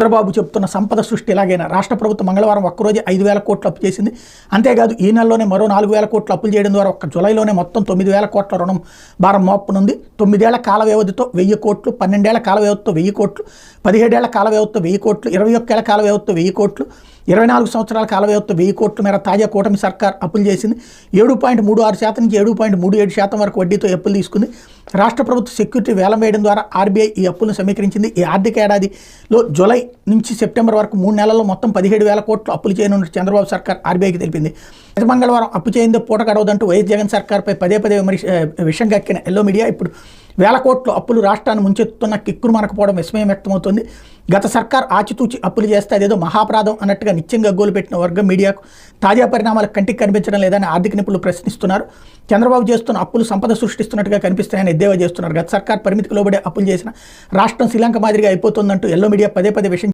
చంద్రబాబు చెప్తున్న సంపద సృష్టి ఎలాగైనా రాష్ట్ర ప్రభుత్వం మంగళవారం ఒక్కరోజే 5,000 కోట్లు అప్పు చేసింది. అంతేకాదు ఈ నెలలోనే మరో 4,000 కోట్లు అప్పులు చేయడం ద్వారా ఒక్క జూలైలోనే మొత్తం 9,000 కోట్ల రుణం భారం మోపనుంది. 9 ఏళ్ల కాల వ్యవధితో 1,000 కోట్లు, 12 ఏళ్ల కాల వ్యవధితో 1,000 కోట్లు, 17 ఏళ్ల కాల వ్యవధితో 1,000 కోట్లు, 21 ఏళ్ల కాల వ్యవధితో 1,000 కోట్లు, 24 సంవత్సరాల కాల వ్యవధితో 1,000 కోట్ల మేర తాజా కూటమి సర్కార్ అప్పులు చేసింది. 7.36% నుంచి 7.37% వరకు వడ్డీతో అప్పులు తీసుకుంది. రాష్ట్ర ప్రభుత్వ సెక్యూరిటీ వేలం వేయడం ద్వారా ఆర్బీఐ ఈ అప్పులను సమీకరించింది. ఈ ఆర్థిక ఏడాదిలో జూలై నుంచి సెప్టెంబర్ వరకు 3 నెలల్లో మొత్తం 17,000 కోట్లు అప్పులు చేయనున్నట్టు చంద్రబాబు సర్కార్ ఆర్బీఐకి తెలిపింది. గత మంగళవారం అప్పు చేయిందో పూట గడవదంటూ వైఎస్ జగన్ సర్కార్పై పదే విషం కక్కిన ఎల్లో మీడియా ఇప్పుడు 1,000 కోట్లు అప్పులు రాష్ట్రాన్ని ముంచెత్తుతున్న కిక్కురు మనకపోవడం విస్మయం వ్యక్తమవుతోంది. గత సర్కార్ ఆచితూచి అప్పులు చేస్తే అదేదో మహాపరాధం అన్నట్టుగా నిత్యం గగ్గోలు పెట్టిన వర్గం మీడియాకు తాజా పరిణామాలు కంటికి కనిపించడం లేదని ఆర్థిక నిపుణులు ప్రశ్నిస్తున్నారు. చంద్రబాబు చేస్తున్న అప్పులు సంపద సృష్టిస్తున్నట్టుగా కనిపిస్తున్నాయని ఎద్దేవా చేస్తున్నారు. గత సర్కార్ పరిమితికి లోబడే అప్పులు చేసిన రాష్ట్రం శ్రీలంక మాదిరిగా అయిపోతుందంటూ ఎల్లో మీడియా పదే విషయం